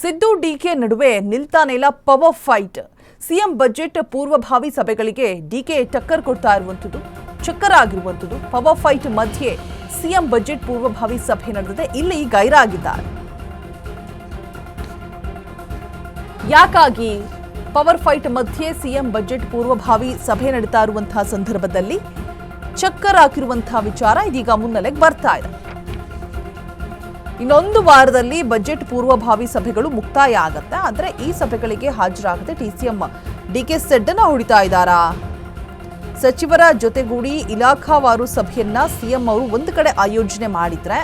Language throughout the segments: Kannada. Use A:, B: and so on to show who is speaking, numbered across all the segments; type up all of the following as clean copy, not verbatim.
A: ಸಿದ್ದು ಡಿಕೆ ನಡುವೆ ನಿಲ್ತಾನೆ ಇಲ್ಲ ಪವರ್ ಫೈಟ್. ಸಿಎಂ ಬಜೆಟ್ ಪೂರ್ವಭಾವಿ ಸಭೆಗಳಿಗೆ ಡಿಕೆ ಟಕ್ಕರ್ ಕೊಡ್ತಾ ಇರುವಂತದ್ದು, ಚಕ್ಕರ್ ಆಗಿರುವಂತದ್ದು. ಪವರ್ ಫೈಟ್ ಮಧ್ಯೆ ಸಿಎಂ ಬಜೆಟ್ ಪೂರ್ವಭಾವಿ ಸಭೆ ನಡೆದಿದೆ. ಇಲ್ಲಿ ಗೈರಾಗಿದ್ದಾರೆ. ಯಾಕಾಗಿ ಪವರ್ ಫೈಟ್ ಮಧ್ಯೆ ಸಿಎಂ ಬಜೆಟ್ ಪೂರ್ವಭಾವಿ ಸಭೆ ನಡೀತಾ ಇರುವಂತಹ ಸಂದರ್ಭದಲ್ಲಿ ಚಕ್ಕರ್ ಹಾಕಿರುವಂತಹ ವಿಚಾರ ಇದೀಗ ಮುನ್ನೆಲೆಗೆ ಬರ್ತಾ ಇದೆ. ಇನ್ನೊಂದು ವಾರದಲ್ಲಿ ಬಜೆಟ್ ಪೂರ್ವಭಾವಿ ಸಭೆಗಳು ಮುಕ್ತಾಯ ಆಗತ್ತೆ. ಆದರೆ ಈ ಸಭೆಗಳಿಗೆ ಹಾಜರಾಗದೆ ಟಿಸಿಎಂ ಡಿಕೆ ಸೆಡ್ಡನ್ನ ಹೊಡಿತಾ ಇದ್ದಾರಾ? ಸಚಿವರ ಜೊತೆಗೂಡಿ ಇಲಾಖಾವಾರು ಸಭೆಯನ್ನ ಸಿಎಂ ಅವರು ಒಂದು ಕಡೆ ಆಯೋಜನೆ ಮಾಡಿದ್ರೆ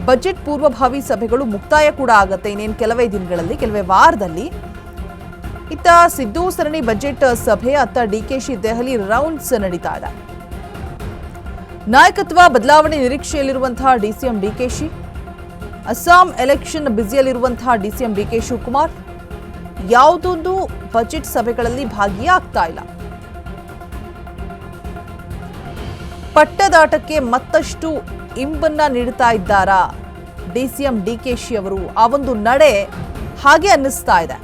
A: ಬಜೆಟ್ ಪೂರ್ವಭಾವಿ ಸಭೆಗಳು ಮುಕ್ತಾಯ ಕೂಡ ಆಗತ್ತೆ ಇನ್ನೇನು ಕೆಲವೇ ದಿನಗಳಲ್ಲಿ, ಕೆಲವೇ ವಾರದಲ್ಲಿ. ಇತ್ತ ಸಿದ್ದು ಸರಣಿ ಬಜೆಟ್ ಸಭೆ, ಅತ್ತ ಡಿಕೆಶಿ ದೆಹಲಿ ರೌಂಡ್ಸ್ ನಡೀತಾ ಇದೆ. ನಾಯಕತ್ವ ಬದಲಾವಣೆ ನಿರೀಕ್ಷೆಯಲ್ಲಿರುವಂತಹ ಡಿಸಿಎಂ ಡಿಕೆಶಿ, ಅಸ್ಸಾಂ ಎಲೆಕ್ಷನ್ ಬ್ಯುಸಿಯಲ್ಲಿರುವಂತಹ ಡಿಸಿಎಂ ಡಿಕೆ ಶಿವಕುಮಾರ್ ಯಾವುದೊಂದು ಬಜೆಟ್ ಸಭೆಗಳಲ್ಲಿ ಭಾಗಿಯಾಗ್ತಾ ಇಲ್ಲ. ಪಟ್ಟದಾಟಕ್ಕೆ ಮತ್ತಷ್ಟು ಇಂಬನ್ನ ನೀಡುತ್ತಾ ಇದ್ದಾರಾ ಡಿಸಿಎಂ ಡಿಕೆಶಿ ಅವರು? ಆ ಒಂದು ನಡೆ ಹಾಗೆ ಅನ್ನಿಸ್ತಾ ಇದೆ.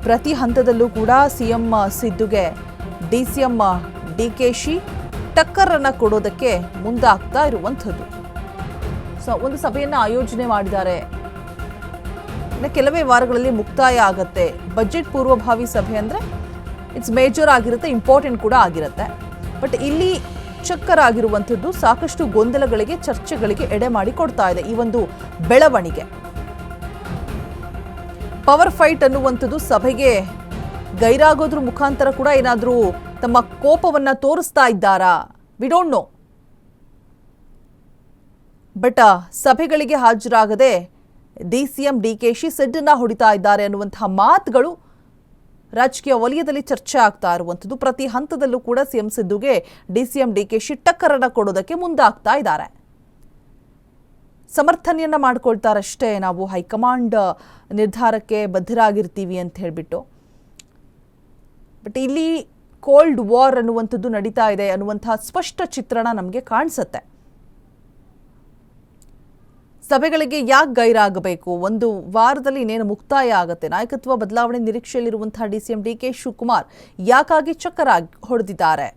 A: ಪ್ರತಿ ಹಂತದಲ್ಲೂ ಕೂಡ ಸಿಎಂ ಸಿದ್ದುಗೆ ಡಿಸಿಎಂ ಡಿಕೆಶಿ ಟಕ್ಕರನ್ನ ಕೊಡೋದಕ್ಕೆ ಮುಂದಾಗ್ತಾ ಇರುವಂಥದ್ದು. ಒಂದು ಸಭೆಯನ್ನ ಆಯೋಜನೆ ಮಾಡಿದ್ದಾರೆ. ಕೆಲವೇ ವಾರಗಳಲ್ಲಿ ಮುಕ್ತಾಯ ಆಗತ್ತೆ. ಬಜೆಟ್ ಪೂರ್ವಭಾವಿ ಸಭೆ ಅಂದ್ರೆ ಇಟ್ಸ್ ಮೇಜರ್ ಆಗಿರುತ್ತೆ, ಇಂಪಾರ್ಟೆಂಟ್ ಕೂಡ ಆಗಿರುತ್ತೆ. ಬಟ್ ಇಲ್ಲಿ ಚಕ್ಕರ್ ಆಗಿರುವಂಥದ್ದು ಸಾಕಷ್ಟು ಗೊಂದಲಗಳಿಗೆ, ಚರ್ಚೆಗಳಿಗೆ ಎಡೆ ಮಾಡಿ ಕೊಡ್ತಾ ಇದೆ ಈ ಒಂದು ಬೆಳವಣಿಗೆ. ಪವರ್ ಫೈಟ್ ಅನ್ನುವಂಥದ್ದು ಸಭೆಗೆ ಗೈರಾಗೋದ್ರ ಮುಖಾಂತರ ಕೂಡ ಏನಾದರೂ ತಮ್ಮ ಕೋಪವನ್ನ ತೋರಿಸ್ತಾ ಇದ್ದಾರಾ? We don't know. ಬಟ್ ಸಭೆಗಳಿಗೆ ಹಾಜರಾಗದೆ ಡಿಸಿಎಂ ಡಿಕೆಶಿ ಸೆಡ್ಡನ್ನ ಹೊಡಿತಾ ಇದ್ದಾರೆ ಅನ್ನುವಂತಹ ಮಾತುಗಳು ರಾಜಕೀಯ ವಲಯದಲ್ಲಿ ಚರ್ಚೆ ಆಗ್ತಾ ಇರುವಂಥದ್ದು. ಪ್ರತಿ ಹಂತದಲ್ಲೂ ಕೂಡ ಸಿಎಂ ಸಿದ್ದುಗೆ ಡಿಸಿಎಂ ಡಿಕೆಶಿ ಟಕ್ಕರನ್ನ ಕೊಡೋದಕ್ಕೆ ಮುಂದಾಗ್ತಾ ಇದ್ದಾರೆ. ಸಮರ್ಥನೆಯನ್ನ ಮಾಡ್ಕೊಳ್ತಾರಷ್ಟೇ, ನಾವು ಹೈಕಮಾಂಡ್ ನಿರ್ಧಾರಕ್ಕೆ ಬದ್ಧರಾಗಿರ್ತೀವಿ ಅಂತ ಹೇಳ್ಬಿಟ್ಟು. ಬಟ್ ಇಲ್ಲಿ ಕೋಲ್ಡ್ ವಾರ್ ಅನ್ನುವಂಥದ್ದು ನಡೀತಾ ಇದೆ ಅನ್ನುವಂತಹ ಸ್ಪಷ್ಟ ಚಿತ್ರಣ ನಮಗೆ ಕಾಣಿಸುತ್ತೆ. ಸಭೆಗಳಿಗೆ ಯಾಕೆ ಗೈರಾಗಬೇಕು? ಒಂದು ವಾರದಲ್ಲಿ ಇನ್ನೇನು ಮುಕ್ತಾಯ ಆಗುತ್ತೆ. ನಾಯಕತ್ವ ಬದಲಾವಣೆ ನಿರೀಕ್ಷೆಯಲ್ಲಿರುವಂತಹ ಡಿಸಿಎಂ ಡಿಕೆ ಶಿವಕುಮಾರ್ ಯಾಕಾಗಿ ಚಕ್ಕರ್ ಹೊಡೆದಿದ್ದಾರೆ?